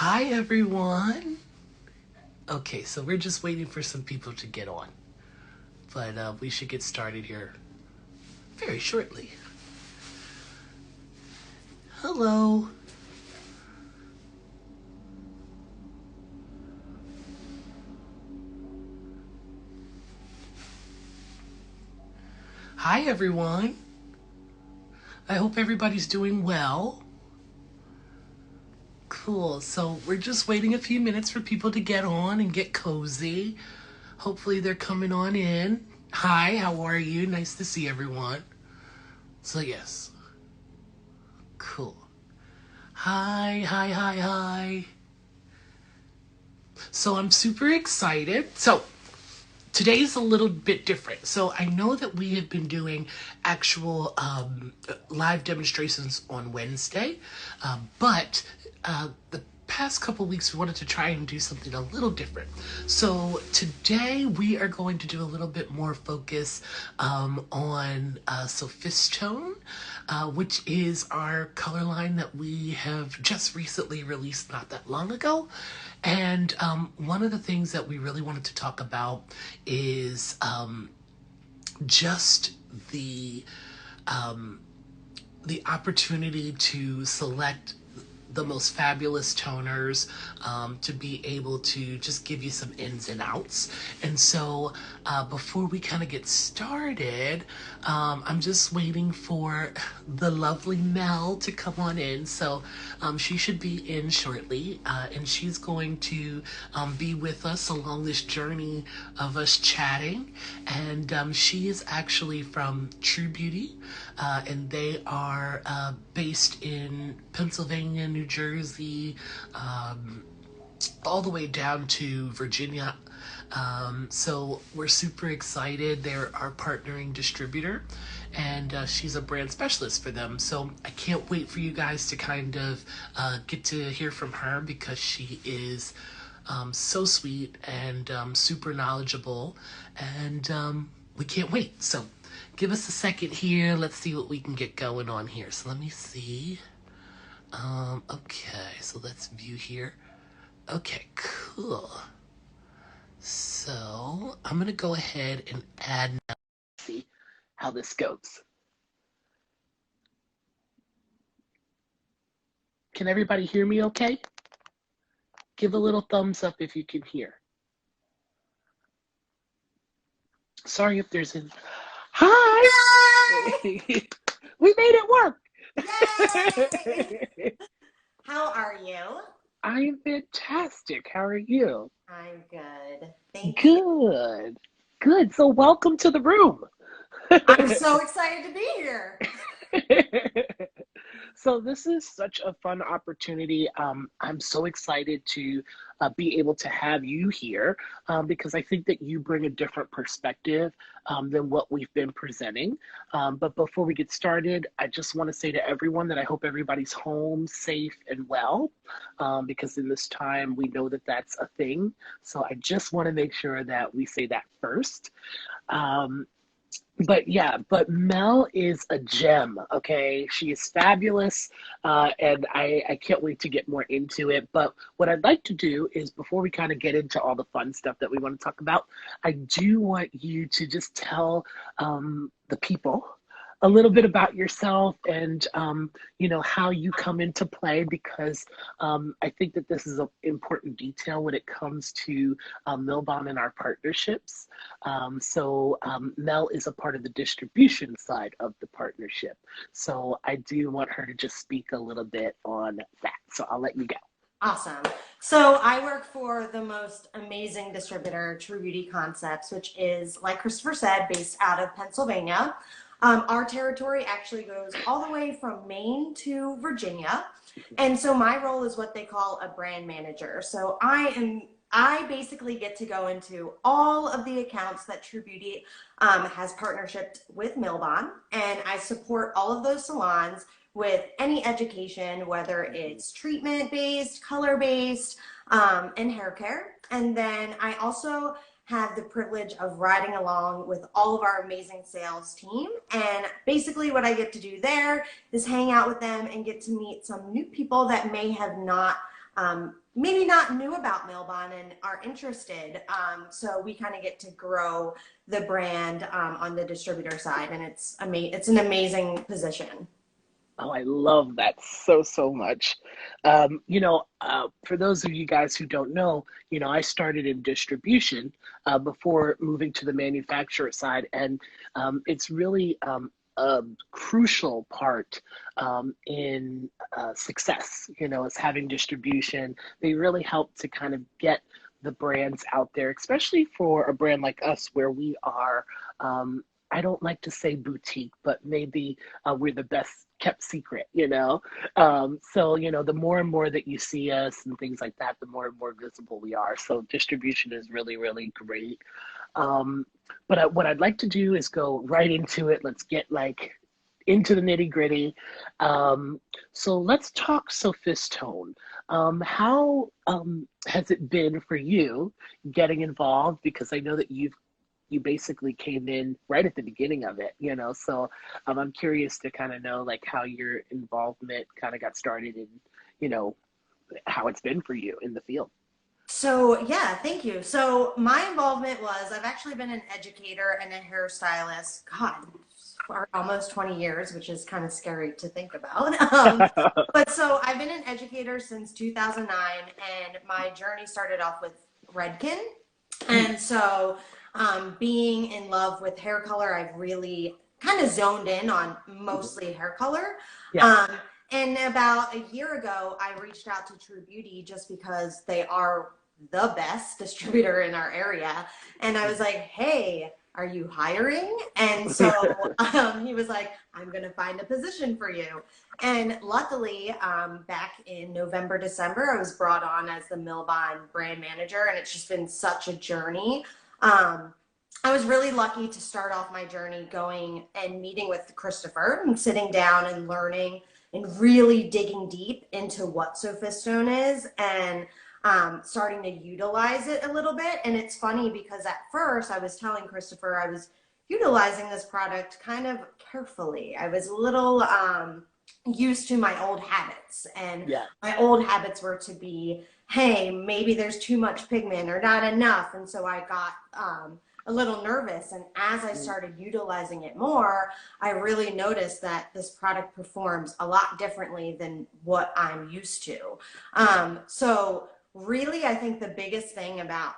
Hi, everyone. Okay, so we're just waiting for some people to get on, but we should get started here very shortly. Hello. Hi, everyone. I hope everybody's doing well. Cool. So we're just waiting a few minutes for people to get on and get cozy. Hopefully they're coming on in. Hi, how are you? Nice to see everyone. So yes. Cool. Hi, hi, hi, hi. So I'm super excited. So today's a little bit different. So I know that we have been doing actual live demonstrations on Wednesday, but the past couple weeks we wanted to try and do something a little different. So today we are going to do a little bit more focus on SOPHISTONE, which is our color line that we have just recently released not that long ago. And one of the things that we really wanted to talk about is just the opportunity to select the most fabulous toners, to be able to just give you some ins and outs. And so before we kind of get started, I'm just waiting for the lovely Mel to come on in. So she should be in shortly, and she's going to be with us along this journey of us chatting. And she is actually from Trubeauty, and they are based in Pennsylvania, New Jersey, all the way down to Virginia. So we're super excited. They're our partnering distributor, and she's a brand specialist for them. So I can't wait for you guys to kind of get to hear from her, because she is so sweet and super knowledgeable, and we can't wait. So give us a second here. Let's see what we can get going on here. So let me see. Okay, so let's view here. Okay, cool. So I'm gonna go ahead and add now. See how this goes. Can everybody hear me okay? Give a little thumbs up if you can hear. Sorry if there's an... Hi! Hi! We made it work! Yay! How are you? I am fantastic. How are you? I'm good. Thank you. Good. Good. So welcome to the room. I'm so excited to be here. So this is such a fun opportunity. I'm so excited to be able to have you here, because I think that you bring a different perspective than what we've been presenting. But before we get started, I just want to say to everyone that I hope everybody's home, safe and well, because in this time we know that that's a thing. So I just want to make sure that we say that first. But yeah, but Mel is a gem, okay? She is fabulous, and I can't wait to get more into it. But what I'd like to do is, before we kind of get into all the fun stuff that we want to talk about, I do want you to just tell the people a little bit about yourself, and how you come into play, because I think that this is an important detail when it comes to Milbon and our partnerships. So Mel is a part of the distribution side of the partnership. So I do want her to just speak a little bit on that. So I'll let you go. Awesome. So I work for the most amazing distributor, Trubeauty Concepts, which is, like Christopher said, based out of Pennsylvania. Our territory actually goes all the way from Maine to Virginia. And so my role is what they call a brand manager. So I basically get to go into all of the accounts that Trubeauty has partnership with Milbon, and I support all of those salons with any education, whether it's treatment-based, color-based, and hair care. And then I also have the privilege of riding along with all of our amazing sales team. And basically what I get to do there is hang out with them and get to meet some new people that may have not maybe not knew about Milbon and are interested. So we kind of get to grow the brand on the distributor side, and it's an amazing position. Oh, I love that so much. For those of you guys who don't know, I started in distribution before moving to the manufacturer side, and it's really a crucial part in success, is having distribution. They really help to kind of get the brands out there, especially for a brand like us where we are, I don't like to say boutique, but maybe we're the best kept secret. The more and more that you see us and things like that, the more and more visible we are. So distribution is really, really great. But what I'd like to do is go right into it. Let's get into the nitty gritty. So let's talk Sophistone. How has it been for you getting involved? Because I know that you basically came in right at the beginning of it, so I'm curious to kind of know how your involvement kind of got started and, how it's been for you in the field. So yeah, thank you. So my involvement was, I've actually been an educator and a hairstylist, God, for almost 20 years, which is kind of scary to think about. But so I've been an educator since 2009, and my journey started off with Redken. And so being in love with hair color, I've really kind of zoned in on mostly hair color. Yeah. And about a year ago, I reached out to Trubeauty just because they are the best distributor in our area. And I was like, hey, are you hiring? And so he was like, I'm going to find a position for you. And luckily, back in November, December, I was brought on as the Milbon Brand Manager, and it's just been such a journey. I was really lucky to start off my journey going and meeting with Christopher and sitting down and learning and really digging deep into what Sophistone is and starting to utilize it a little bit. And it's funny because at first I was telling Christopher I was utilizing this product kind of carefully. I was a little used to my old habits, and my old habits were to be, hey, maybe there's too much pigment or not enough. And so I got a little nervous. And as I started utilizing it more, I really noticed that this product performs a lot differently than what I'm used to. So really, I think the biggest thing about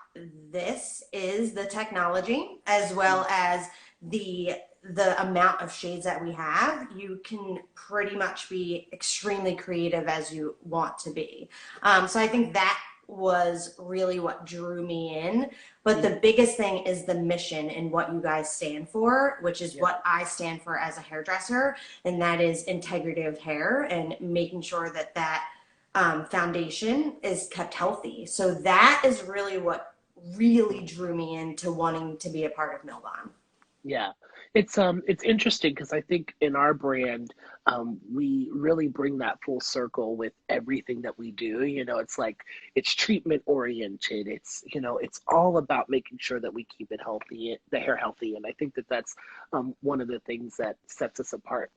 this is the technology, as well as the amount of shades that we have. You can pretty much be extremely creative as you want to be. So I think that was really what drew me in. But the biggest thing is the mission and what you guys stand for, which is what I stand for as a hairdresser, and that is integrity of hair and making sure that foundation is kept healthy. So that is really what really drew me into wanting to be a part of Milbon. Yeah, it's interesting because I think in our brand, we really bring that full circle with everything that we do. It's treatment oriented. It's all about making sure that we keep it healthy, the hair healthy, and I think that that's one of the things that sets us apart,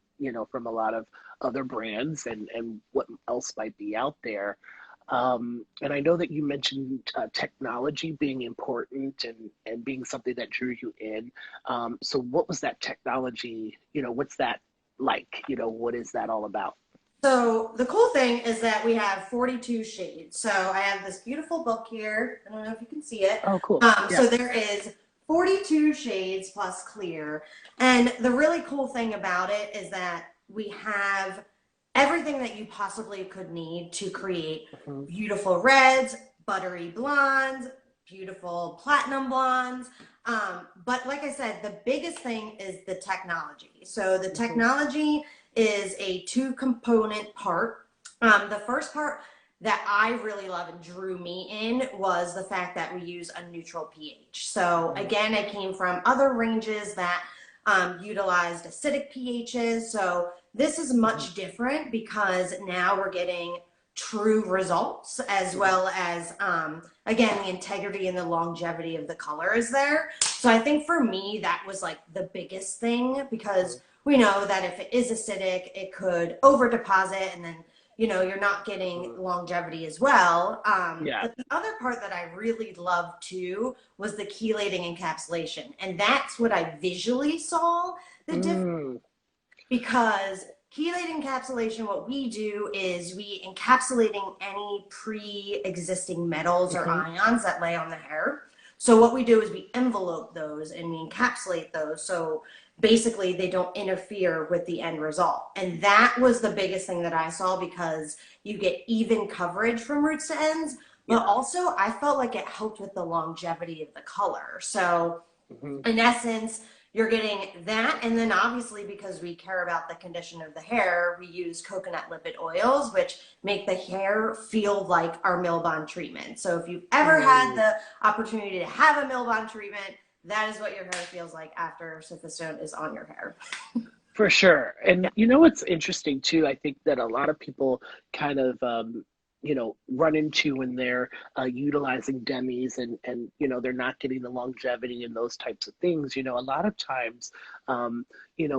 from a lot of other brands and what else might be out there. And I know that you mentioned technology being important and being something that drew you in. So what was that technology? What's that like? What is that all about? So the cool thing is that we have 42 shades. So I have this beautiful book here. I don't know if you can see it. Oh, cool. So there is 42 shades plus clear. And the really cool thing about it is that we have everything that you possibly could need to create beautiful reds, buttery blondes, beautiful platinum blondes. But like I said, the biggest thing is the technology. So the technology is a two-component part. The first part that I really love and drew me in was the fact that we use a neutral pH. So again, I came from other ranges that utilized acidic pHs. So this is much different because now we're getting true results, as well as, again, the integrity and the longevity of the color is there. So I think for me, that was like the biggest thing, because we know that if it is acidic, it could over deposit and then you're not getting longevity as well. Yeah. But the other part that I really loved too was the chelating encapsulation. And that's what I visually saw the difference, Mm, because chelate encapsulation, what we do is we encapsulating any pre-existing metals or hmm. ions that lay on the hair. So what we do is we envelope those and we encapsulate those. So basically they don't interfere with the end result. And that was the biggest thing that I saw, because you get even coverage from roots to ends, but Yeah. also I felt like it helped with the longevity of the color. So Hmm. in essence, you're getting that. And then obviously, because we care about the condition of the hair, we use coconut lipid oils, which make the hair feel like our Milbon treatment. So if you've ever had Mm. the opportunity to have a Milbon treatment, that is what your hair feels like after Sophistone is on your hair. For sure. Yeah. And you know what's interesting too? I think that a lot of people kind of run into when they're utilizing demis and they're not getting the longevity and those types of things. A lot of times,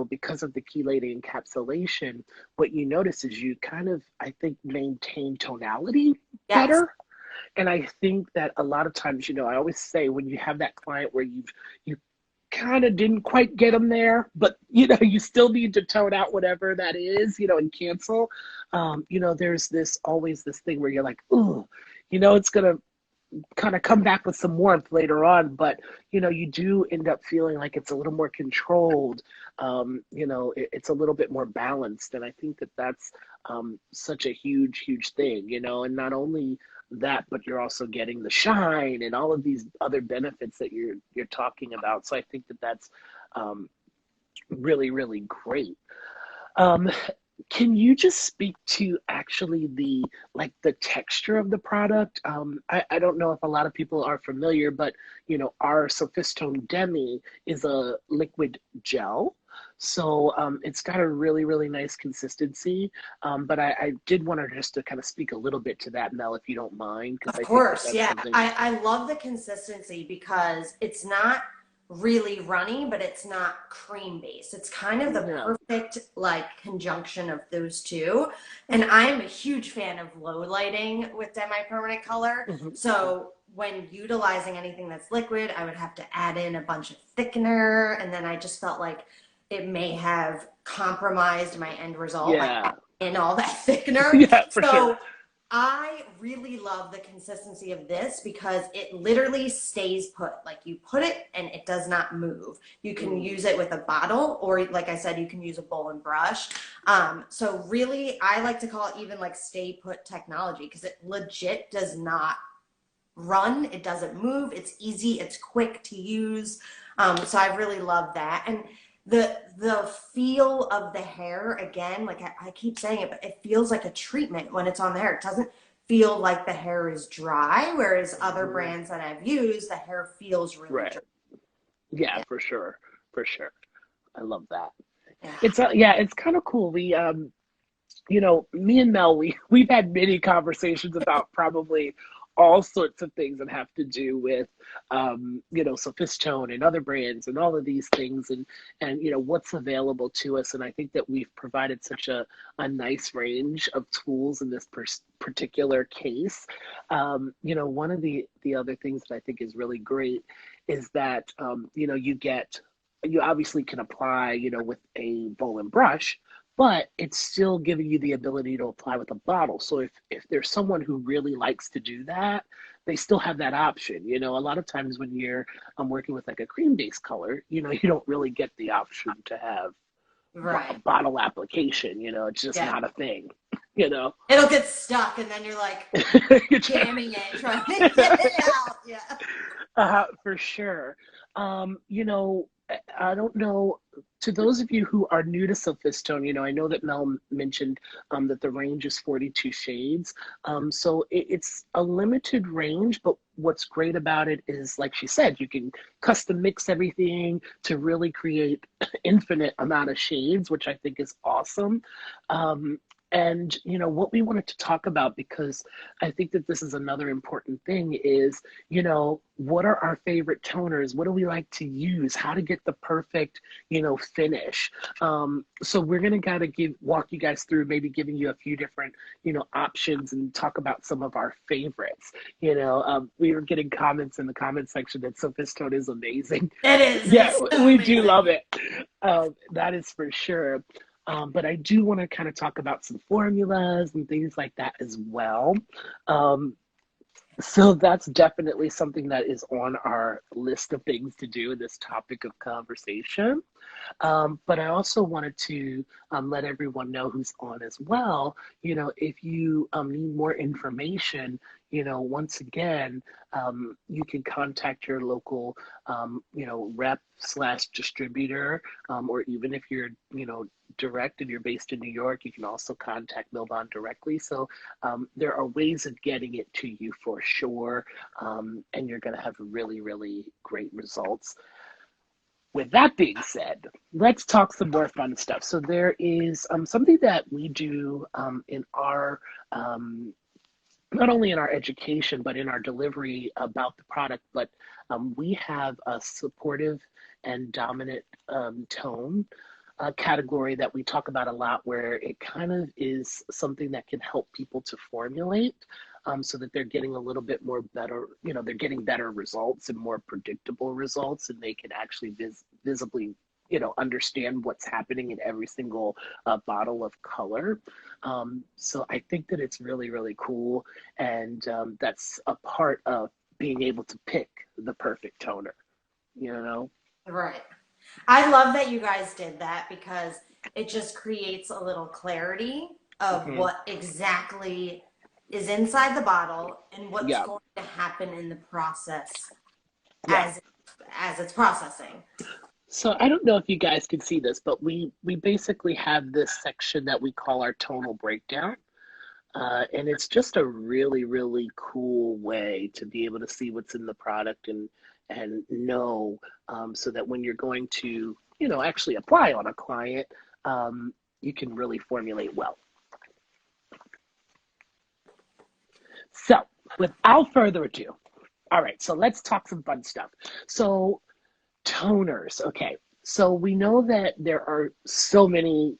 because of the chelating encapsulation, what you notice is you kind of, I think, maintain tonality Yes. better. And I think that a lot of times, I always say when you have that client where you kind of didn't quite get them there, but you still need to tone out whatever that is, and cancel. There's always this thing where you're like, ooh, it's gonna kind of come back with some warmth later on, but you do end up feeling like it's a little more controlled. It's a little bit more balanced, and I think that that's such a huge thing. And not only that, but you're also getting the shine and all of these other benefits that you're talking about. So I think that that's really great. Um, can you just speak to actually the texture of the product? I don't know if a lot of people are familiar, but our Sophistone Demi is a liquid gel. So it's got a really nice consistency. But I did want to just to kind of speak a little bit to that, Mel, if you don't mind, because Of I think that course, that's yeah. something. I love the consistency because it's not really runny, but it's not cream based. It's kind of the Yeah. perfect like conjunction of those two. And I am a huge fan of low lighting with semi-permanent color. Mhm. So when utilizing anything that's liquid, I would have to add in a bunch of thickener, and then I just felt like it may have compromised my end result, like Yeah. in all that thickener. Yeah, for sure. So I really love the consistency of this because it literally stays put. Like you put it and it does not move. You can Mm. use it with a bottle, or like I said, you can use a bowl and brush. So really, I like to call it even like stay put technology, because it legit does not run. It doesn't move. It's easy. It's quick to use. So I really love that. And the feel of the hair, again, like I keep saying it, but it feels like a treatment when it's on the hair. It doesn't feel like the hair is dry, whereas other Mhm. brands that I've used, the hair feels really Right. dry. Yeah, Yeah. for sure. For sure. I love that. Yeah. It's kind of cool. Me and Mel, we've had many conversations about probably all sorts of things that have to do with Sophistone and other brands and all of these things and what's available to us. And I think that we've provided such a nice range of tools in this particular case. One of the other things that I think is really great is that you obviously can apply, with a bowl and brush, but it's still giving you the ability to apply with a bottle. So if there's someone who really likes to do that, they still have that option. A lot of times when you're working with like a cream based color, you don't really get the option to have a Right. bottle application. It's just Yeah. not a thing. you know It'll get stuck, and then you're like jamming it, trying to get it out. Yeah. For sure. I don't know. To those of you who are new to Sophistone, I know that Mel mentioned that the range is 42 shades. So it's a limited range, but what's great about it is, like she said, you can custom mix everything to really create infinite amount of shades, which I think is awesome. Um, And, what we wanted to talk about, because I think that this is another important thing, is, what are our favorite toners? What do we like to use? How to get the perfect, finish. So we're going to kind of walk you guys through, maybe giving you a few different, options, and talk about some of our favorites. We were getting comments in the comment section that SOPHISTONE is amazing. It is. Yeah, It's so we amazing. do love it. That is for sure. But I do want to kind of talk about some formulas and things like that as well. So that's definitely something that is on our list of things to do in this topic of conversation. But I also wanted to let everyone know who's on as well. If you need more information, once again, you can contact your local, rep/distributor, or even if you're, direct and you're based in New York, you can also contact Milbon directly. So there are ways of getting it to you for sure, and you're going to have really, really great results. With that being said, let's talk some more fun stuff. So there is something that we do in our, not only in our education, but in our delivery about the product, but we have a supportive and dominant tone category that we talk about a lot, where it kind of is something that can help people to formulate so that they're getting a little bit more better, they're getting better results and more predictable results, and they can actually visibly, understand what's happening in every single bottle of color. So I think that it's really, really cool. And that's a part of being able to pick the perfect toner, Right. I love that you guys did that because it just creates a little clarity of Mm-hmm. what exactly is inside the bottle and what's Yeah. going to happen in the process Yeah. as it's processing. So I don't know if you guys can see this, but we basically have this section that we call our tonal breakdown. And it's just a really, really cool way to be able to see what's in the product and know, so that when you're going to, actually apply on a client, you can really formulate well. So without further ado, all right, so let's talk some fun stuff. So toners, okay. So we know that there are so many,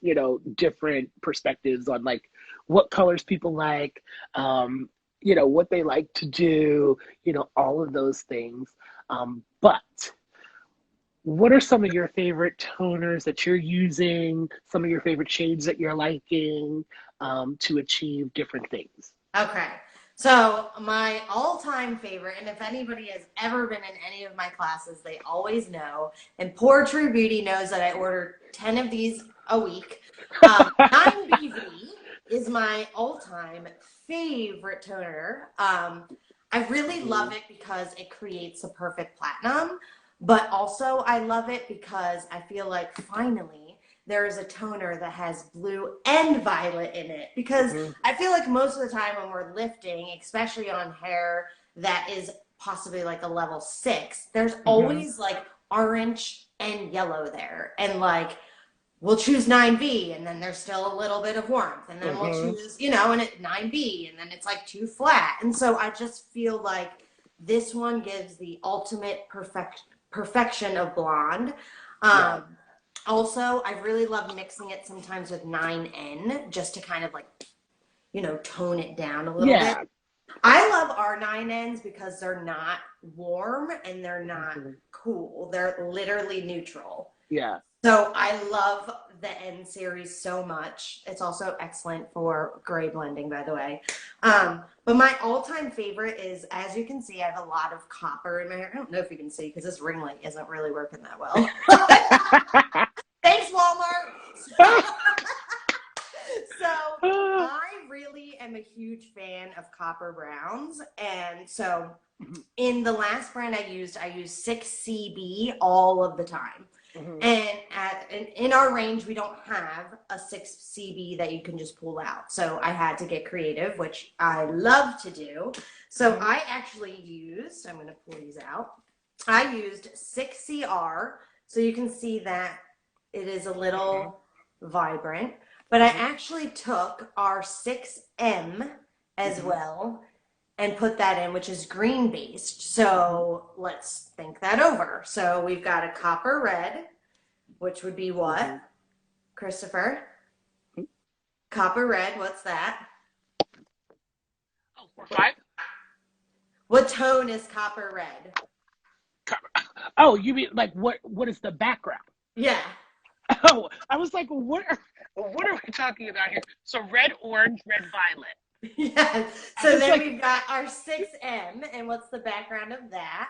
different perspectives on like what colors people like, what they like to do, all of those things. But what are some of your favorite toners that you're using, some of your favorite shades that you're liking to achieve different things? Okay. So my all-time favorite, and if anybody has ever been in any of my classes, they always know, and poor Trubeauty knows that I order 10 of these a week. 9BV is my all-time favorite toner. I really love it because it creates a perfect platinum, but also I love it because I feel like finally there is a toner that has blue and violet in it, because I feel like most of the time when we're lifting, especially on hair that is possibly like a level 6, there's always like orange and yellow there, and like we'll choose 9B and then there's still a little bit of warmth, and then we'll choose, and at 9B and then it's like too flat. And so I just feel like this one gives the ultimate perfection of blonde. Also, I really love mixing it sometimes with 9N just to kind of like, tone it down a little bit. I love our 9Ns because they're not warm and they're not cool. They're literally neutral. Yeah. So I love the N series so much. It's also excellent for gray blending, by the way. But my all-time favorite is, as you can see, I have a lot of copper in my hair. I don't know if you can see because this ring light isn't really working that well. Thanks, Walmart. So I really am a huge fan of copper browns. And so in the last brand I used 6CB all of the time. And in our range, we don't have a 6CB that you can just pull out. So I had to get creative, which I love to do. So I actually used, I'm going to pull these out. I used 6CR. So you can see that it is a little vibrant. but I actually took our 6M as Mm-hmm. well and put that in, which is green based. Mm-hmm. So let's think that over. So we've got a copper red, which would be what, Mm-hmm. Christopher? Copper red, what's that? Oh, 4, 5. What tone is copper red? Oh, you mean like what is the background? Yeah. Oh, I was like, what are we talking about here? So red, orange, red, violet. Yeah. I So was then like, we've got our 6M, and what's the background of that?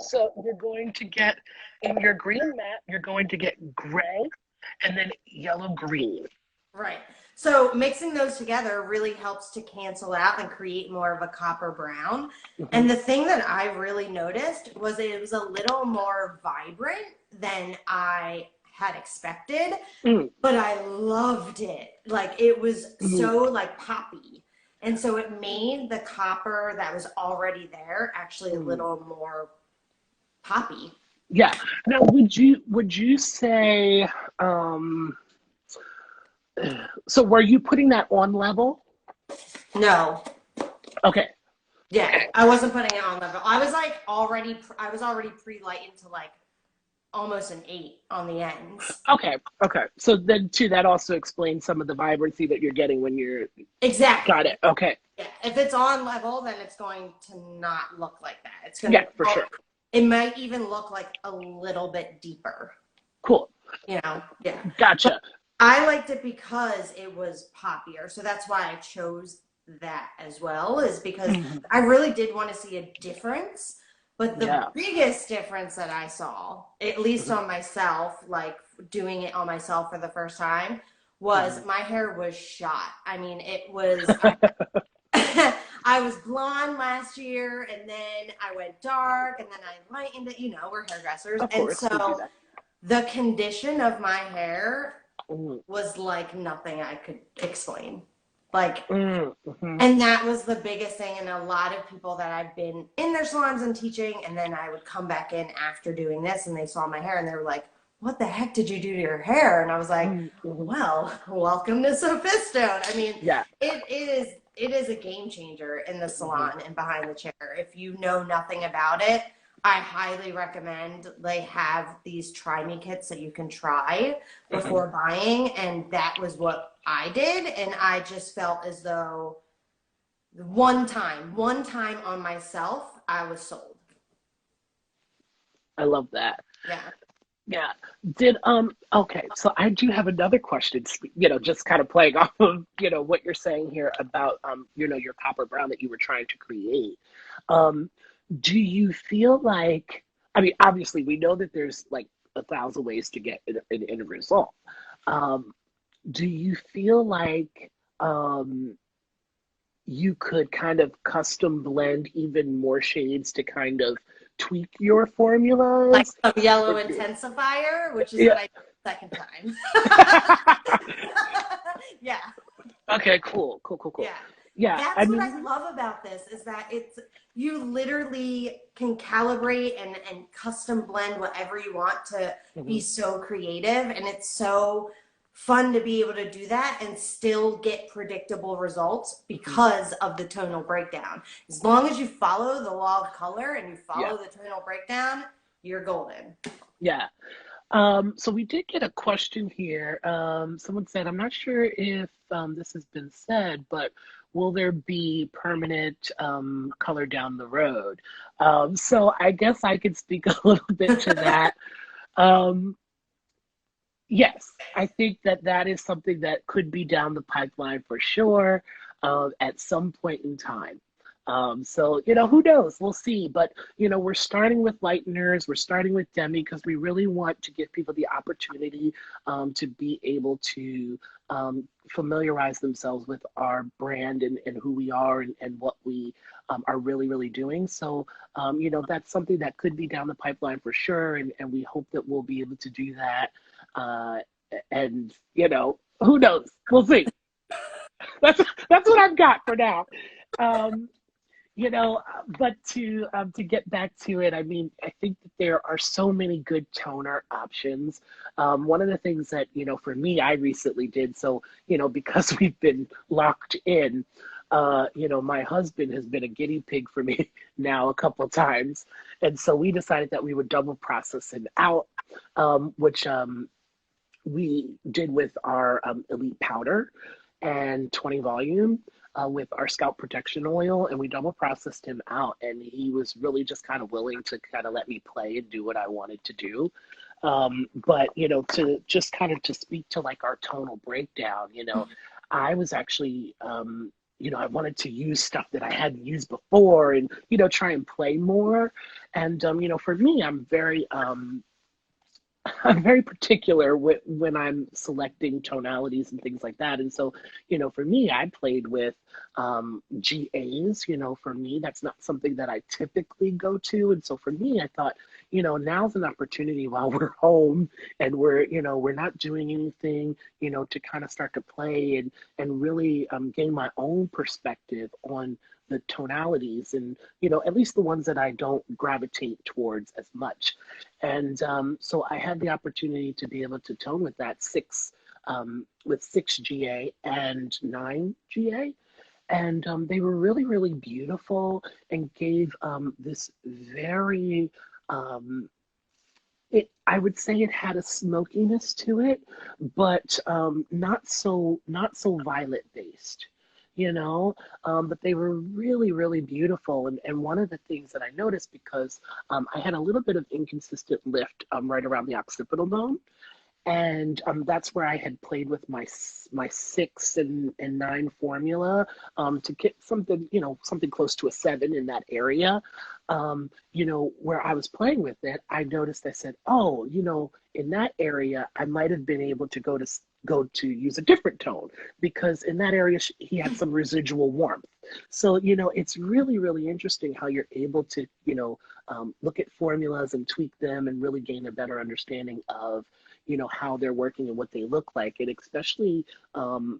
so you're going to get in your green mat, you're going to get gray and then yellow green. Right. So mixing those together really helps to cancel out and create more of a copper brown. Hmm. And the thing that I really noticed was it was a little more vibrant than I had expected, Mm, but I loved it. Like it was mm, so like poppy. And so it made the copper that was already there actually a mm. little more poppy. Yeah. Now, would you say so were you putting that on level? No, Okay. yeah, Okay. I wasn't putting it on level. I was already pre-lighting to like almost an 8 on the ends. Okay. Okay. So then too, that also explains some of the vibrancy that you're getting when you're got Exactly. it. Okay. Yeah. If it's on level, then it's going to not look like that. It's going Yeah, to, for sure. it might even look like a little bit deeper, Cool. Yeah. But Gotcha. I liked it because it was poppier. So that's why I chose that as well, is because Mhm. I really did want to see a difference. But the Yeah. biggest difference that I saw, at least Mhm. on myself, like doing it on myself for the first time, was Mhm. my hair was shot. I mean, it was, I was blonde last year and then I went dark and then I lightened it. We're hairdressers. Of And course, we do so that. the condition of my hair Mm, was like nothing I could explain. Like, mhm. and that was the biggest thing. And a lot of people that I've been in their salons and teaching, and then I would come back in after doing this and they saw my hair and they were like, what the heck did you do to your hair? And I was like, Mhm. well, welcome to SOPHISTONE. I mean, Yeah. it is a game changer in the Mhm. salon and behind the chair. If you know nothing about it, I highly recommend they have these try me kits that you can try Mhm. before buying. And that was what I did. And I just felt as though one time on myself, I was sold. I love that. Yeah. Yeah. Did okay, so I do have another question, just kind of playing off of, what you're saying here about your copper brown that you were trying to create. Um, do you feel like, I mean, obviously we know that there's like 1,000 ways to get an end result. Um, do you feel like you could kind of custom blend even more shades to kind of tweak your Like formulas? some yellow Or intensifier, which is yeah. what I did the second time. Yeah. Okay, cool, cool, cool, cool. Yeah. Yeah, I That's what I mean, love about this is that you literally can calibrate and custom blend whatever you want to be mhm, so creative, and it's so fun to be able to do that and still get predictable results mhm, because of the tonal breakdown. As long as you follow the law of color and you yeah, follow the tonal breakdown, you're golden. yeah. So we did get a question here. Someone said, I'm not sure if this has been said, but will there be permanent color down the road? So I guess I could speak a little bit to that. Um, yes, I think that that is something that could be down the pipeline for sure, at some point in time. So, who knows? We'll see. But, we're starting with lighteners, we're starting with demi because we really want to give people the opportunity to be able to familiarize themselves with our brand and who we are and what we are really, really doing. So, that's something that could be down the pipeline for sure. And we hope that we'll be able to do that. Uh, and who knows? We'll see. That's what I've got for now. Um, but to get back to it, I mean, I think that there are so many good toner options. One of the things that, for me, I recently did, so, because we've been locked in, my husband has been a guinea pig for me now a couple of times. And so we decided that we would double process him out, which we did with our Elite Powder and 20 volume with our scalp protection oil, and we double processed him out, and he was really just kind of willing to kind of let me play and do what I wanted to do. But to just kind of to speak to like our tonal breakdown, I was actually I wanted to use stuff that I hadn't used before, and try and play more. And for me, I'm very particular when I'm selecting tonalities and things like that. And so, for me, I played with GAs. For me, that's not something that I typically go to. And so for me, I thought, now's an opportunity while we're home and we're not doing anything, to kind of start to play and really gain my own perspective on the tonalities and, at least the ones that I don't gravitate towards as much. And so I had the opportunity to be able to tone with that with 6 GA and 9 GA. And they were really, really beautiful and gave this very, I would say it had a smokiness to it, but not so violet based. But they were really, really beautiful. And one of the things that I noticed, because I had a little bit of inconsistent lift right around the occipital bone, and that's where I had played with my 6 and 9 formula to get something, something close to a 7 in that area. Where I was playing with it, I noticed, I said, oh, in that area, I might have been able to go to use a different tone, because in that area he had some residual warmth. So it's really, really interesting how you're able to look at formulas and tweak them and really gain a better understanding of how they're working and what they look like. And especially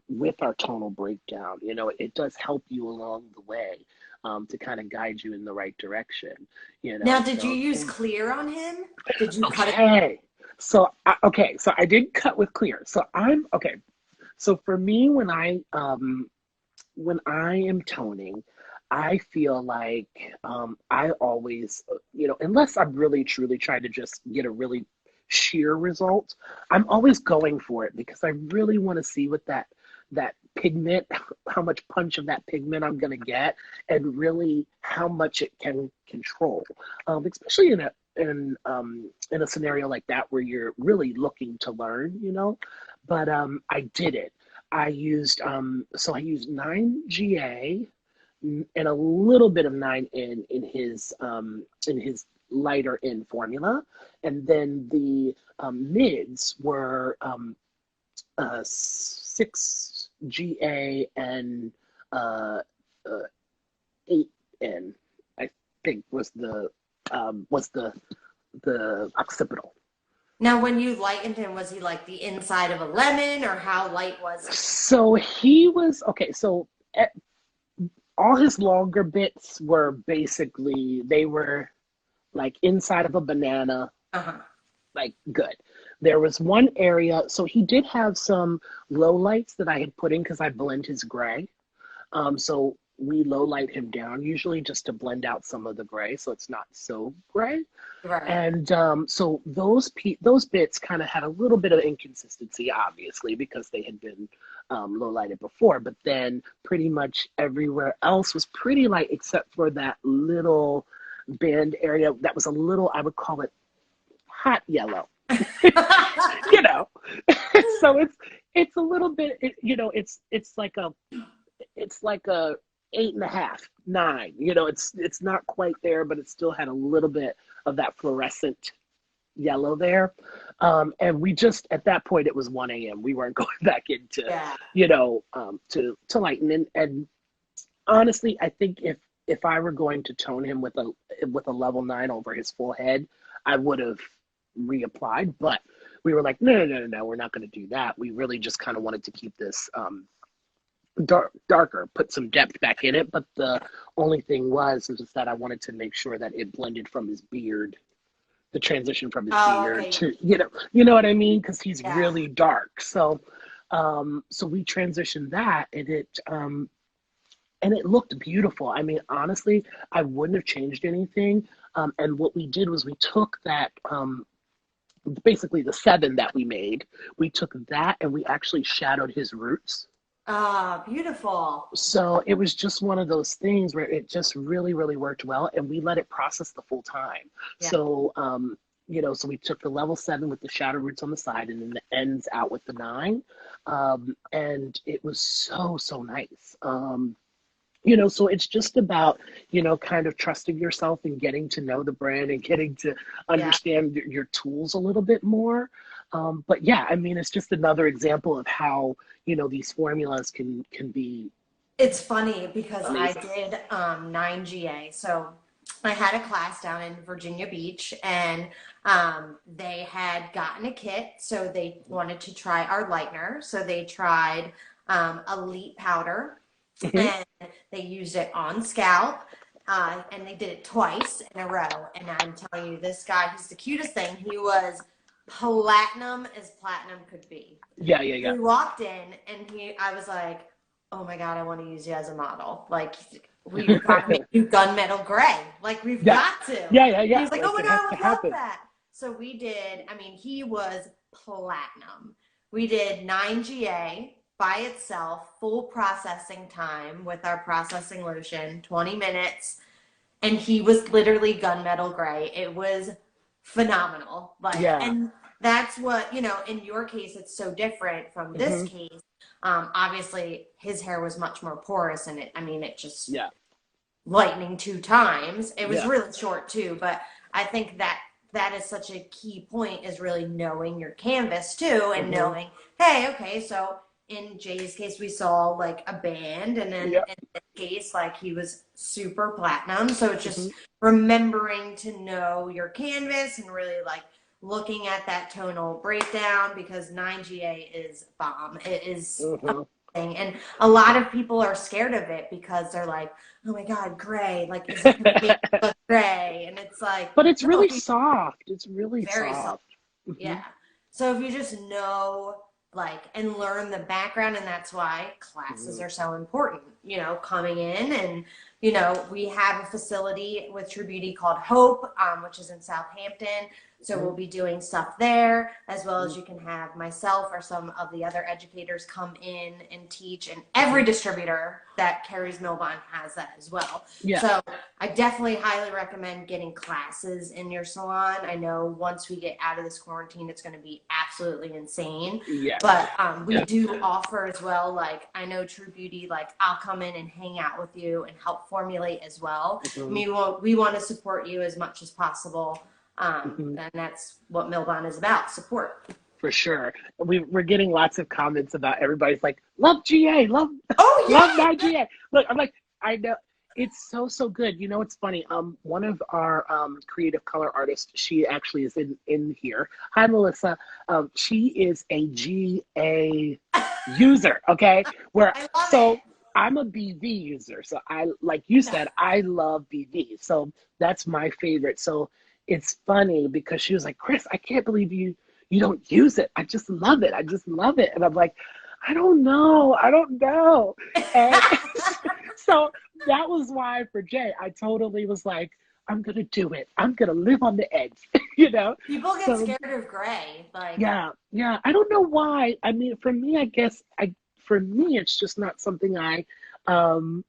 with our tonal breakdown, it does help you along the way to kind of guide you in the right direction. Now, did you So use clear on him? Did you cut it? okay. So I did cut with clear. So I'm okay. So for me, when I am toning, I feel like I always, unless I'm really truly trying to just get a really sheer result, I'm always going for it, because I really want to see what that pigment, how much punch of that pigment I'm going to get, and really how much it can control, especially in a scenario like that where you're really looking to learn, But I did it. I used 9 GA and a little bit of 9N in his lighter in formula, and then the mids were 6 GA and 8N. I think was the occipital. Now, when you lightened him, was he like the inside of a lemon, or how light was he? So he was okay. So all his longer bits were basically, they were like inside of a banana, like good. There was one area, so he did have some low lights that I had put in because I blend his gray. So we low light him down usually just to blend out some of the gray so it's not so gray. Right. And so those bits kind of had a little bit of inconsistency, obviously, because they had been low lighted before. But then pretty much everywhere else was pretty light, except for that little band area that was a little, I would call it hot yellow. So it's a little bit, it's like a 8.5, 9. It's not quite there, but it still had a little bit of that fluorescent yellow there. And we just, at that point, it was 1 a.m. We weren't going back into, to lighten. And honestly, I think if I were going to tone him with a level 9 over his full head, I would have reapplied. But we were like, no, we're not going to do that. We really just kind of wanted to keep this darker, put some depth back in it. But the only thing was that I wanted to make sure that it blended from his beard, the transition from his Oh, beard okay. to, you know what I mean? Because he's Yeah. really dark. So, so we transitioned that, and it looked beautiful. I mean, honestly, I wouldn't have changed anything. And what we did was we took that, basically the 7 that we made, we took that and we actually shadowed his roots. Ah, beautiful. So it was just one of those things where it just really, really worked well, and we let it process the full time. Yeah. So, so we took the level 7 with the shadow roots on the side, and then the ends out with the 9, and it was so, so nice. So it's just about, kind of trusting yourself and getting to know the brand and getting to Yeah. understand your tools a little bit more. But yeah, I mean, it's just another example of how, these formulas can be It's funny because I amazing. did 9GA. So I had a class down in Virginia Beach, and they had gotten a kit. So they wanted to try our lightener. So they tried Elite Powder, Mhm. and they used it on scalp. And they did it twice in a row. And I'm telling you, this guy, he's the cutest thing. He was platinum as platinum could be. Yeah, yeah, yeah. We walked in, and I was like, oh my God, I want to use you as a model. Like, we've got to make you gunmetal gray. Like, we've Yeah, got to. yeah, yeah, And yeah. he's like, oh Like my it God, has I to would love happen. that. So we did, I mean, he was platinum. We did 9GA by itself, full processing time with our processing lotion, 20 minutes. And he was literally gunmetal gray. It was phenomenal. Like, Yeah. and that's what, in your case, it's so different from this Hmm. case. Obviously, his hair was much more porous, and it just Yeah, lightening 2 times. It was yeah. really short too, but I think that is such a key point, is really knowing your canvas too, and Hmm. knowing, hey, okay, so in Jay's case, we saw like a band, and then Yeah. in this case, like, he was super platinum. So it's Hmm. just remembering to know your canvas and really like looking at that tonal breakdown, because 9GA is bomb. It is Hmm. amazing. And a lot of people are scared of it because they're like, oh my God, gray. Like, is it going to make it look gray? And it's like, But it's no, really if you soft. It's really very soft. soft. Hmm. Yeah. So if you just know, like, and learn the background, and that's why classes Hmm. are so important, coming in. And, we have a facility with Trubeauty called Hope, which is in Southampton. So Hmm. we'll be doing stuff there, as well Hmm. as you can have myself or some of the other educators come in and teach. And every Hmm. distributor that carries Milbon has that as well. Yeah. So I definitely highly recommend getting classes in your salon. I know once we get out of this quarantine, it's going to be absolutely insane. Yes. But we Yes. do offer as well, like, I know Trubeauty, like, I'll come in and hang out with you and help formulate as well. I Hmm. mean, we want to support you as much as possible. Hmm. And that's what Milbon is about, support. For sure. We're getting lots of comments about everybody's like, love GA, love Oh, love yeah. my GA. Look, I'm like, I know it's so, so good. It's funny. One of our creative color artists, she actually is in here. Hi, Melissa. She is a GA user, okay? Where I love so it. I'm a BV user. So I, like you said, I love BV. So that's my favorite. So it's funny because she was like, Chris, I can't believe you don't use it. I just love it. I just love it. And I'm like, I don't know. I don't know. And so that was why for Jay, I totally was like, I'm going to do it. I'm going to live on the edge, you know? People get So scared of gray. Like, yeah, yeah. I don't know why. I mean, for me, I guess for me, it's just not something I um,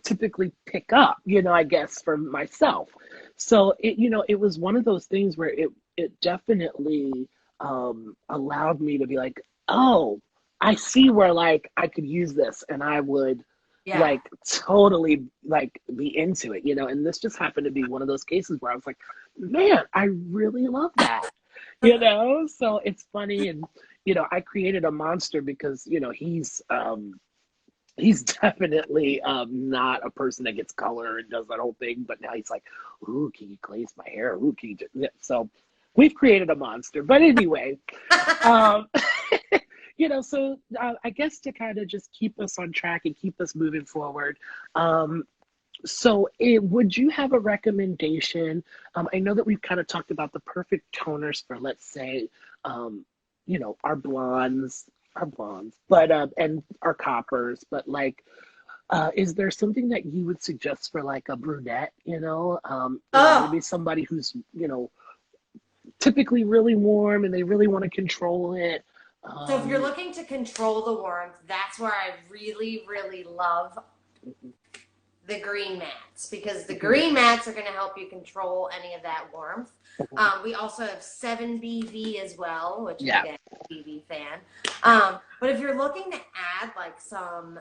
typically pick up, I guess for myself. So it was one of those things where it definitely allowed me to be like, oh, I see where like I could use this and I would yeah. like totally like be into it, and this just happened to be one of those cases where I was like, man, I really love that, so it's funny. And I created a monster because he's definitely not a person that gets color and does that whole thing, but now he's like, ooh, can you glaze my hair? Ooh, can you do? Yeah. So we've created a monster. But anyway, um, So I guess to kind of just keep us on track and keep us moving forward. Would you have a recommendation? I know that we've kind of talked about the perfect toners for, let's say, our blondes, but and our coppers, but like, is there something that you would suggest for like a brunette? Oh, Maybe somebody who's typically really warm and they really want to control it. so if you're looking to control the warmth, that's where I really, really love the green mats, because the green mats are going to help you control any of that warmth. We also have 7BV as well, which Yeah. again, BV fan. But if you're looking to add like some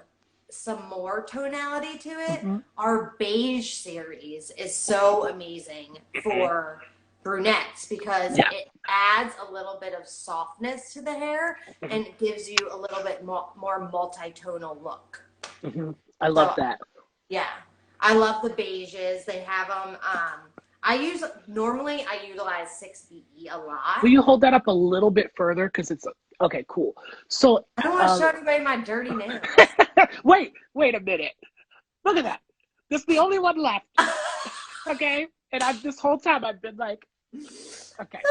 more tonality to it, our beige series is so amazing for brunettes, because Yeah. it adds a little bit of softness to the hair and it gives you a little bit more multi-tonal look. I love that. Yeah, I love the beiges. They have them. Normally I utilize 6BE a lot. Will you hold that up a little bit further? Because it's okay, cool. So I don't want to show everybody my dirty nails. wait a minute. Look at that. This is the only one left. Okay, and this whole time I've been like, okay.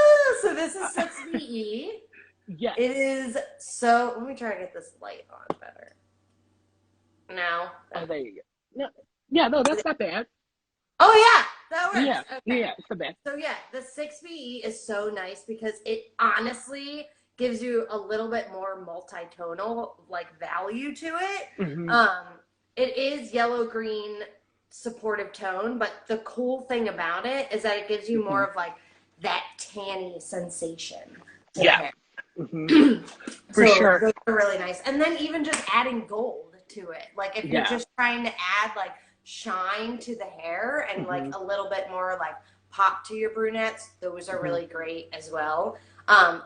So this is 6BE. Yeah. It is so. Let me try to get this light on better. No. Oh, there you go. No, that's not bad. Oh yeah, that works. Yeah, okay. yeah, it's the best. So yeah, the 6BE is so nice because it honestly gives you a little bit more multi-tonal like value to it. It is yellow green supportive tone, but the cool thing about it is that it gives you more of like that tanny sensation to the hair. For so sure. Those are really nice. And then even just adding gold to it. Like if you're just trying to add like shine to the hair and like a little bit more like pop to your brunettes, those are really great as well.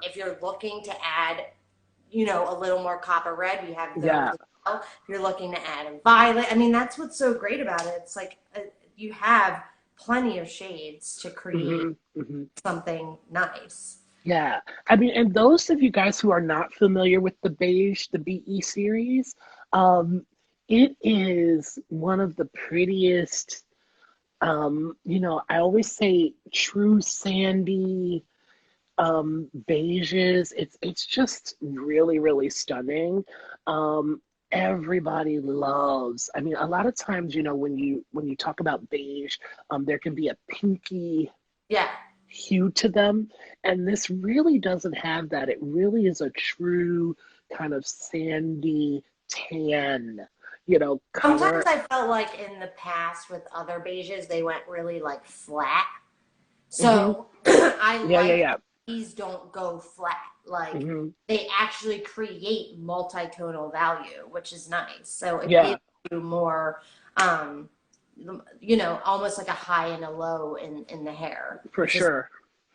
If you're looking to add, a little more copper red, we have those as well. If you're looking to add a violet, I mean, that's what's so great about it. It's like you have plenty of shades to create something nice. Yeah. I mean, and those of you guys who are not familiar with the beige, the BE series, it is one of the prettiest, I always say true sandy beiges. It's just really, really stunning. Everybody loves, I mean, a lot of times, when you talk about beige, there can be a pinky hue to them, and this really doesn't have that. It really is a true kind of sandy tan, color. Sometimes I felt like in the past with other beiges, they went really like flat. So these don't go flat. Like they actually create multi-tonal value, which is nice. So it gives you more, almost like a high and a low in the hair. For sure.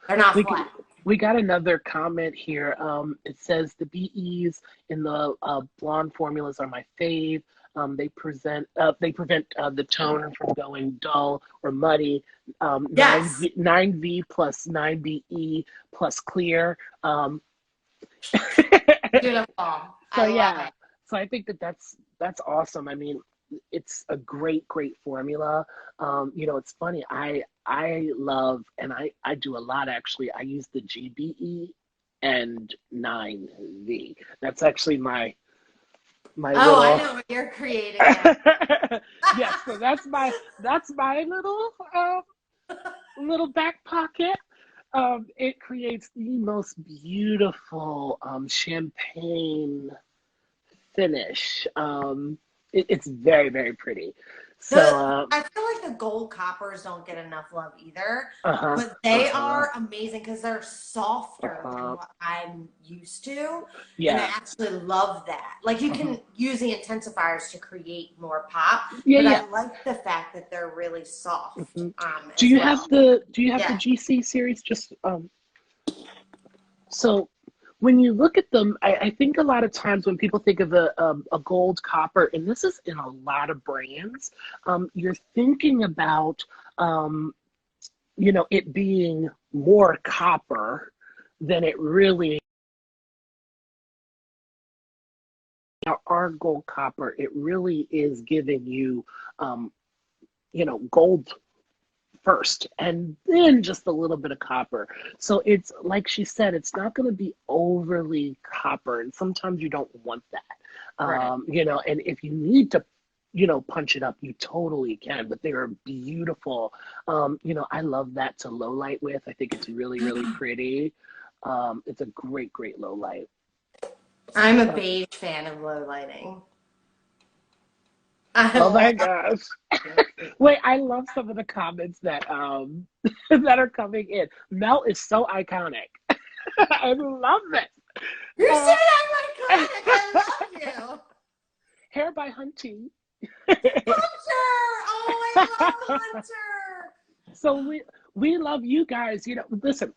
They're not flat. We got another comment here. It says the BEs in the blonde formulas are my fave. They prevent the tone from going dull or muddy. 9V plus 9BE plus clear. Beautiful. So I think that's awesome. I mean, it's a great formula. It's funny. I love, and I do a lot actually. I use the GBE and 9V. That's actually my little... I know what you're creating. Yes, so that's my little back pocket. It creates the most beautiful champagne finish. It's very, very pretty. So I feel like the gold coppers don't get enough love either, but they are amazing because they're softer than what I'm used to. Yeah. And I actually love that. Like you can use the intensifiers to create more pop, I like the fact that they're really soft. Do you have the GC series? Just so when you look at them, I think a lot of times when people think of a gold copper, and this is in a lot of brands, you're thinking about, it being more copper than it really our gold copper, it really is giving you, gold first and then just a little bit of copper. So it's like she said, it's not going to be overly copper. And sometimes you don't want that, Right. and if you need to, punch it up, you totally can, but they are beautiful. I love that to low light with. I think it's really, really pretty. It's a great, great low light. I'm a beige fan of low lighting. I Oh my love gosh. Wait, I love some of the comments that that are coming in. Mel is so iconic. I love it. You Uh, said I'm iconic. I love you. Hair by Hunty. Hunter! Oh, I love Hunter! So we love you guys. Listen,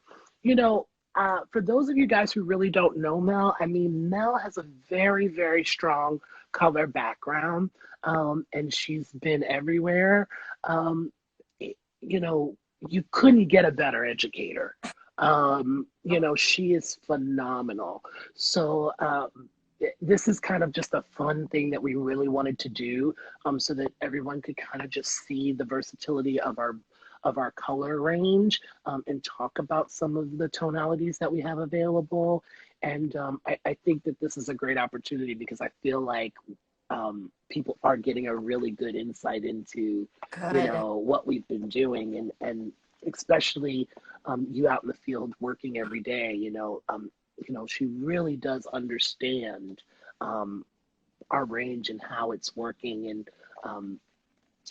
for those of you guys who really don't know Mel, I mean, Mel has a very, very strong color background, and she's been everywhere. You couldn't get a better educator. She is phenomenal. So this is kind of just a fun thing that we really wanted to do, so that everyone could kind of just see the versatility of our color range, and talk about some of the tonalities that we have available. And I think that this is a great opportunity because I feel like people are getting a really good insight into Good. what we've been doing, and especially you out in the field working every day. She really does understand our range and how it's working, and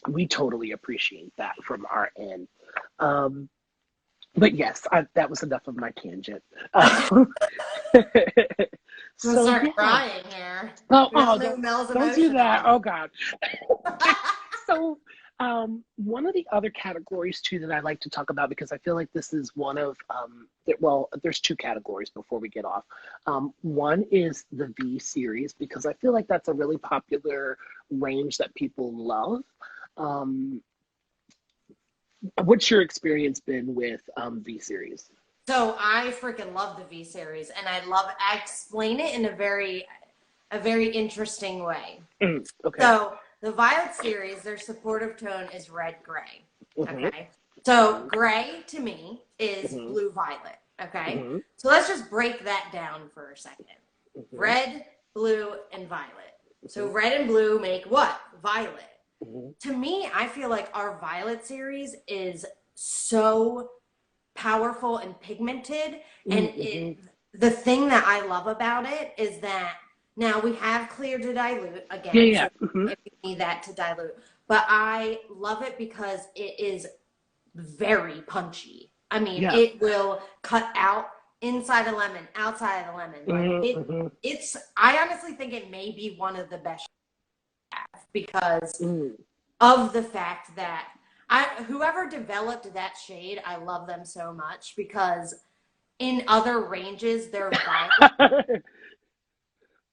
we totally appreciate that from our end. But yes, that was enough of my tangent. I'm gonna So start yeah. crying here. Oh, Mel's don't do that. emotional. Oh God. So one of the other categories too that I like to talk about, because I feel like this is one of there's two categories before we get off. One is the V series, because I feel like that's a really popular range that people love. What's your experience been with V series? So I freaking love the V series, and I explain it in a very interesting way. Okay. So the Violet series, their supportive tone is red gray. Mm-hmm. Okay. So gray to me is Mm-hmm. blue violet. Okay. Mm-hmm. So let's just break that down for a second. Mm-hmm. Red, blue, and violet. So Mm-hmm. red and blue make what? Violet. Mm-hmm. To me, I feel like our Violet series is so powerful and pigmented. And Mm-hmm. the thing that I love about it is that now we have clear to dilute again. Yeah. So Mm-hmm. if you need that to dilute. But I love it because it is very punchy. I mean, Yeah. it will cut out inside a lemon, outside of the lemon. Like Mm-hmm. I honestly think it may be one of the best because Mm. of the fact that whoever developed that shade, I love them so much because in other ranges, their vibes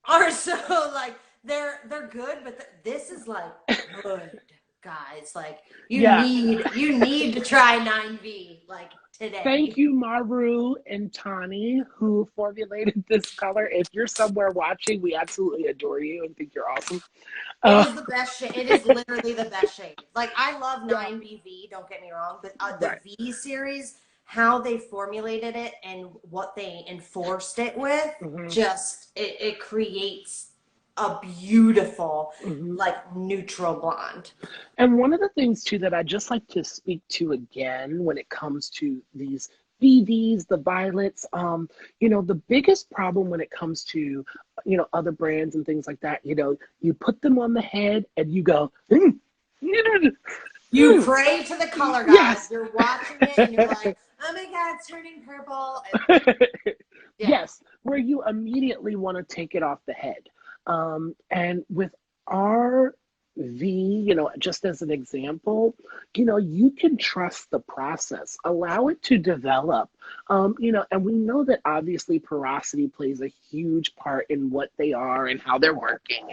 are so like they're good, but this is like good, guys. Like you need to try 9V like today. Thank you, Maru and Tani, who formulated this color. If you're somewhere watching, we absolutely adore you and think you're awesome. It is the best shade. It is literally the best shade. Like I love 9BV, don't get me wrong, but the Right. V series, how they formulated it and what they enforced it with, Mm-hmm. just it creates a beautiful Mm-hmm. like neutral blonde. And one of the things too that I just like to speak to again when it comes to these BVs, the violets, the biggest problem when it comes to, other brands and things like that, you put them on the head and you go, You pray to the color gods. Yes. You're watching it and you're like, oh my God, it's turning purple. Yeah. Yes, where you immediately want to take it off the head. And with our V, just as an example, you can trust the process, allow it to develop, and we know that obviously porosity plays a huge part in what they are and how they're working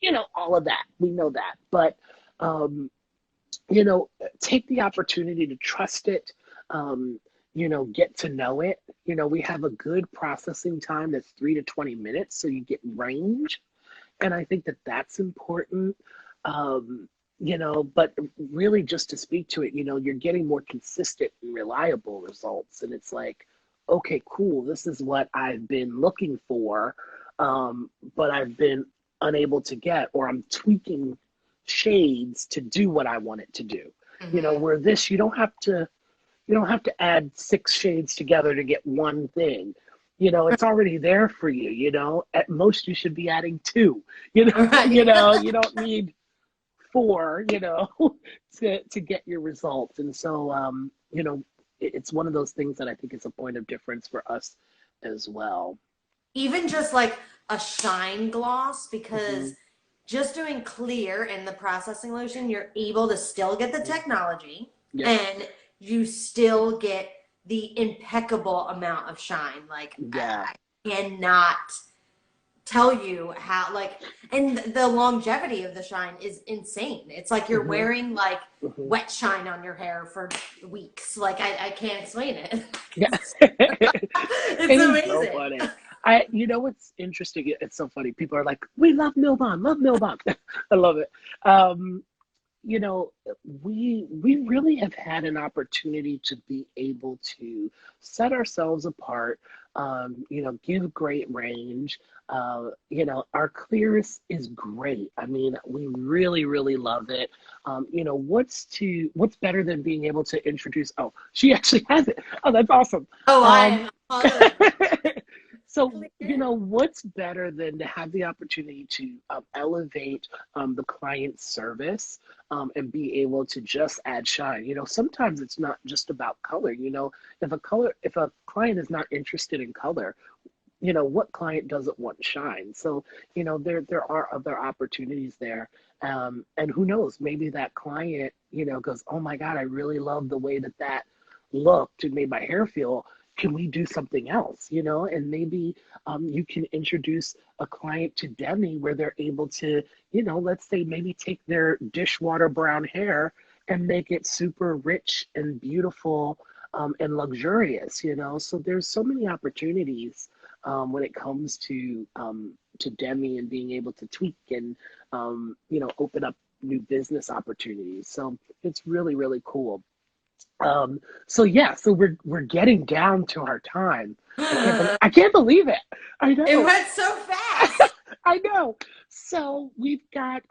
and, all of that. We know that. But, take the opportunity to trust it, get to know it. We have a good processing time that's 3 to 20 minutes, so you get range. And I think that that's important. You know, but really just to speak to it, you know, you're getting more consistent and reliable results. And it's like, okay, cool, this is what I've been looking for, but I've been unable to get, or I'm tweaking shades to do what I want it to do. You know, where this, you don't have to add 6 shades together to get one thing. You know, it's already there for you, you know. At most you should be adding 2. You know, Right. you know, you don't need 4, you know, to get your results. And so you know, it's one of those things that I think is a point of difference for us as well. Even just like a shine gloss, Hmm. because just doing clear in the processing lotion, you're able to still get the technology Yep. and you still get the impeccable amount of shine. Like, Yeah. I cannot tell you how, like, and the longevity of the shine is insane. It's like you're Hmm. wearing like Hmm. wet shine on your hair for weeks. Like, I can't explain it. Yeah. It's It is so amazing. funny. You know what's interesting? It's so funny. People are like, "We love Milbon." I love it. Um, you know, we really have had an opportunity to be able to set ourselves apart. You know, give great range. You know, our clearest is great. I mean, we really, really love it. You know, what's better than being able to introduce? Oh, she actually has it. Oh, that's awesome. Oh, I Um, am a mother of so, you clear. know, what's better than to have the opportunity to elevate the client's service and be able to just add shine? You know, sometimes it's not just about color. You know, if a client is not interested in color, you know, what client doesn't want shine? So, you know, there are other opportunities there. And who knows, maybe that client, you know, goes, oh my God, I really love the way that that looked and made my hair feel. Can we do something else? You know, and maybe you can introduce a client to Demi where they're able to, you know, let's say maybe take their dishwater brown hair and make it super rich and beautiful and luxurious, you know. So there's so many opportunities when it comes to Demi and being able to tweak and you know, open up new business opportunities. So it's really, really cool. So yeah, so we're getting down to our time. I can't believe it. I It know. went so fast. I know. So we've got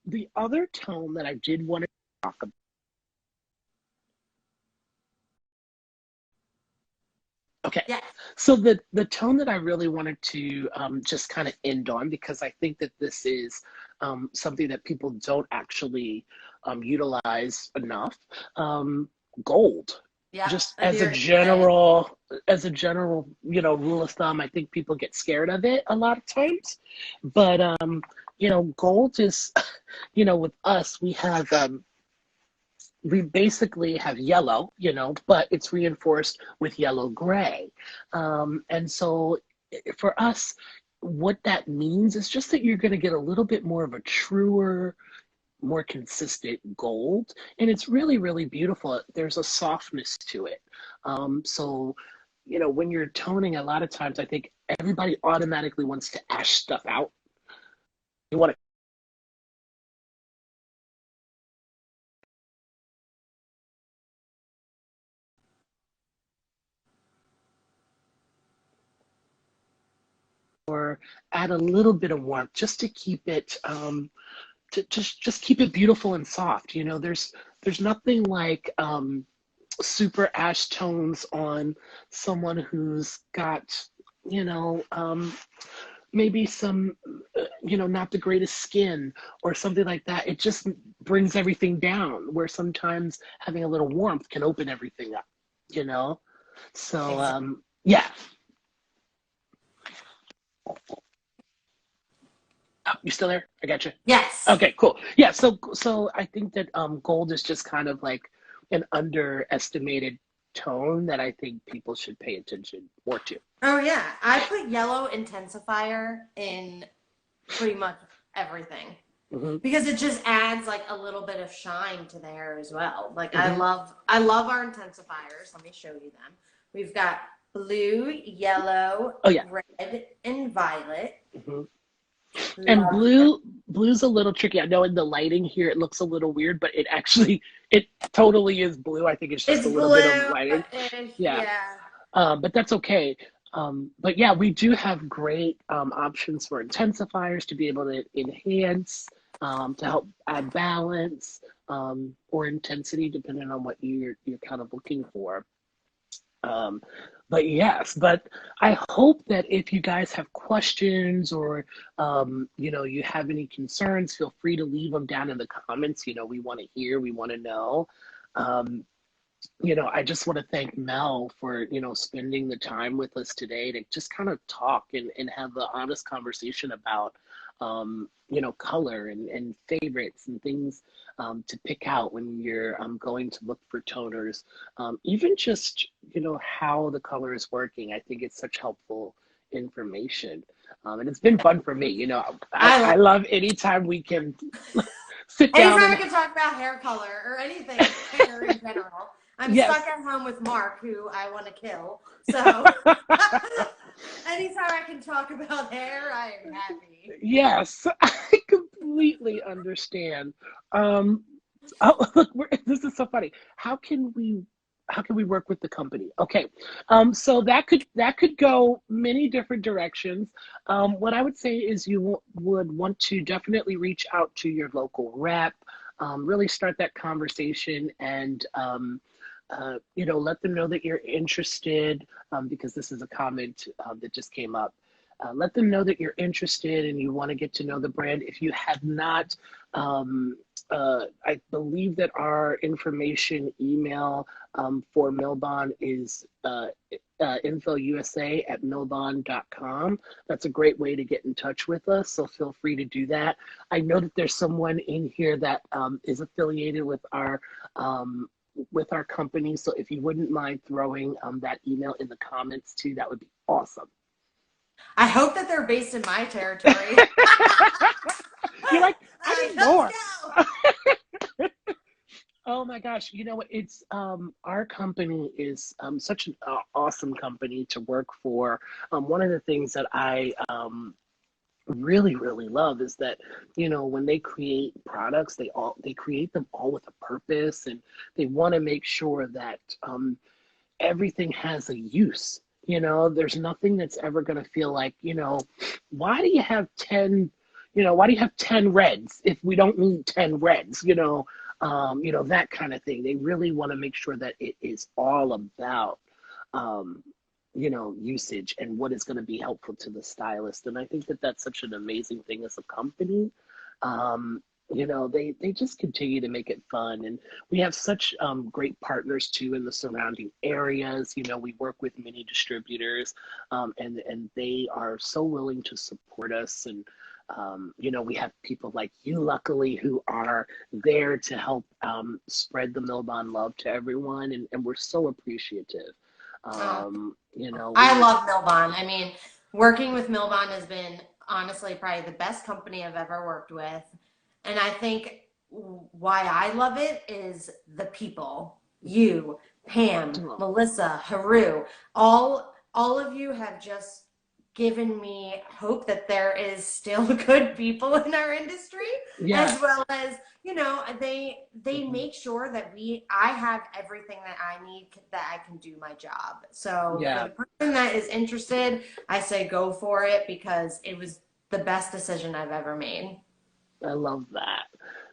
the other tone that I did want to talk about. Okay. Yes. So the tone that I really wanted to just kind of end on, because I think that this is something that people don't actually utilize enough. Um, Gold, Yep. just I knew you were gonna say it. as a general, you know, rule of thumb, I think people get scared of it a lot of times. But you know, gold is, you know, with us, we basically have yellow, you know, but it's reinforced with yellow gray. And so for us, what that means is just that you're going to get a little bit more of a truer, more consistent gold. And it's really, really beautiful. There's a softness to it. So, you know, when you're toning, a lot of times I think everybody automatically wants to ash stuff out. You want to add a little bit of warmth just to keep it to just keep it beautiful and soft. You know, there's nothing like super ash tones on someone who's got, you know, maybe some, you know, not the greatest skin or something like that. It just brings everything down. Where sometimes having a little warmth can open everything up. You know, so Exactly. yeah. Oh, you still there? I got you. Yes. Okay, cool. Yeah, so I think that gold is just kind of like an underestimated tone that I think people should pay attention more to. Oh yeah. I put yellow intensifier in pretty much everything Hmm. because it just adds like a little bit of shine to the hair as well. Like Hmm. I love our intensifiers. Let me show you them. We've got blue, yellow, Oh yeah. red, and violet. Hmm. And Love it. blue's a little tricky. I know in the lighting here it looks a little weird, but it totally is blue. I think it's just It's a little bit of blue. lighting. Yeah. Yeah. But that's okay. But yeah, we do have great options for intensifiers to be able to enhance, to help add balance, or intensity, depending on what you're kind of looking for. Um, but yes, but I hope that if you guys have questions or you have any concerns, feel free to leave them down in the comments. We want to hear, we want to know. Um, I just want to thank Mel for, spending the time with us today to just kind of talk and have the honest conversation about, color and favorites and things to pick out when you're going to look for toners. Even just, how the color is working. I think it's such helpful information. And it's been fun for me. I love anytime we can sit down Anytime I and can talk about hair color or anything hair in general. I'm yes. stuck at home with Mark, who I want to kill. So anytime I can talk about hair, I am happy. Yes, I completely understand. Look, this is so funny. How can we work with the company? Okay, so that could go many different directions. What I would say is you would want to definitely reach out to your local rep, really start that conversation and. Let them know that you're interested, because this is a comment that just came up. Let them know that you're interested and you want to get to know the brand. If you have not, I believe that our information email for Milbon is infousa@milbon.com. That's a great way to get in touch with us, so feel free to do that. I know that there's someone in here that is affiliated with our company. So if you wouldn't mind throwing that email in the comments too, that would be awesome. I hope that they're based in my territory. You're like, I need more. Go. Oh my gosh. You know what? It's our company is such an awesome company to work for. One of the things that I really love is that when they create products, they create them all with a purpose, and they want to make sure that everything has a use. There's nothing that's ever going to feel like, why do you have 10 reds if we don't need 10 reds, that kind of thing. They really want to make sure that it is all about usage and what is going to be helpful to the stylist. And I think that that's such an amazing thing as a company. They just continue to make it fun. And we have such great partners too in the surrounding areas. We work with many distributors, and they are so willing to support us. And, we have people like you, luckily, who are there to help spread the Milbon love to everyone. And we're so appreciative. I love Milbon. I mean, working with Milbon has been honestly probably the best company I've ever worked with. And I think why I love it is the people. You, Pam, Melissa, Haru, all of you have just given me hope that there is still good people in our industry, as well as they make sure that I have everything that I need, that I can do my job. So for the person that is interested, I say go for it, because it was the best decision I've ever made. I love that.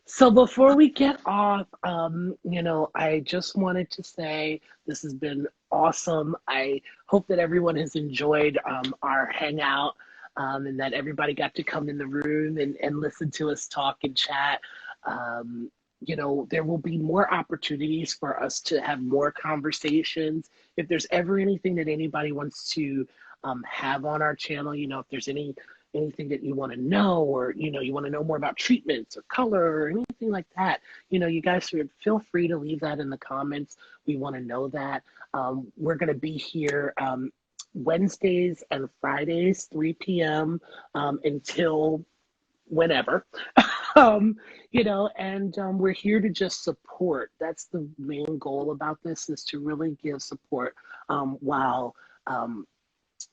So before we get off, I just wanted to say this has been awesome. I hope that everyone has enjoyed our hangout, and that everybody got to come in the room and listen to us talk and chat. There will be more opportunities for us to have more conversations. If there's ever anything that anybody wants to have on our channel, if there's anything that you want to know, or you want to know more about treatments or color or anything like that, you guys feel free to leave that in the comments. We want to know that. We're going to be here Wednesdays and Fridays, 3 p.m. Until whenever. And we're here to just support. That's the main goal about this, is to really give support while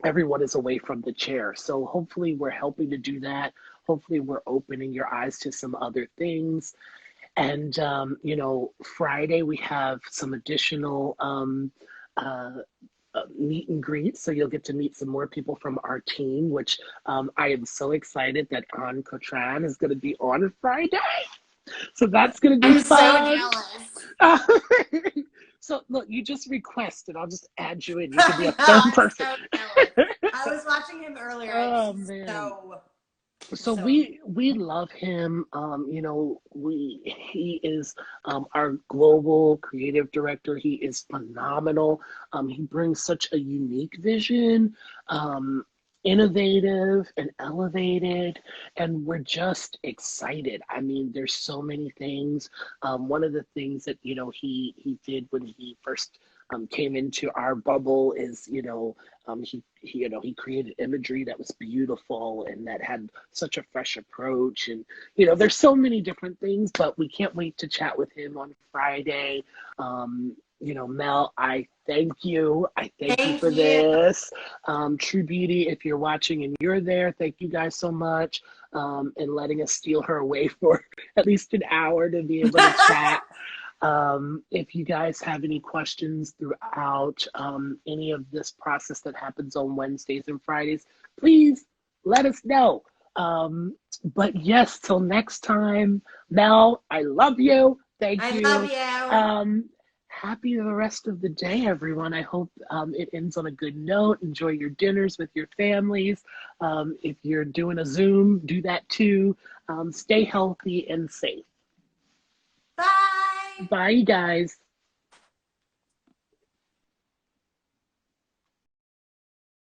everyone is away from the chair. So hopefully we're helping to do that. hopefully we're opening your eyes to some other things. And, you know, Friday we have some additional uh, meet and greet. So you'll get to meet some more people from our team, which I am so excited that Anne Cotran is going to be on Friday. So that's going to be I'm so fun. jealous. So look, you just request and I'll just add you in. You can be I a know, third I'm person. so jealous. I was watching him earlier and Oh he's man. so, So so we love him. You know, he is our global creative director. He is phenomenal. He brings such a unique vision, um, innovative and elevated, and we're just excited. I mean, there's so many things. One of the things that you know he did when he first came into our bubble is you know he created imagery that was beautiful and that had such a fresh approach. And you know there's so many different things, but we can't wait to chat with him on Friday. You know, Mel, I thank you. I thank you thank for you. this. True Beauty, if you're watching and you're there, thank you guys so much, and letting us steal her away for at least an hour to be able to chat. If you guys have any questions throughout any of this process that happens on Wednesdays and Fridays, please let us know. But yes, till next time, Mel, I love you. Thank I love you. you. Um, Happy the rest of the day, everyone. I hope it ends on a good note. Enjoy your dinners with your families. If you're doing a Zoom, do that too. Stay healthy and safe. Bye. Bye, guys.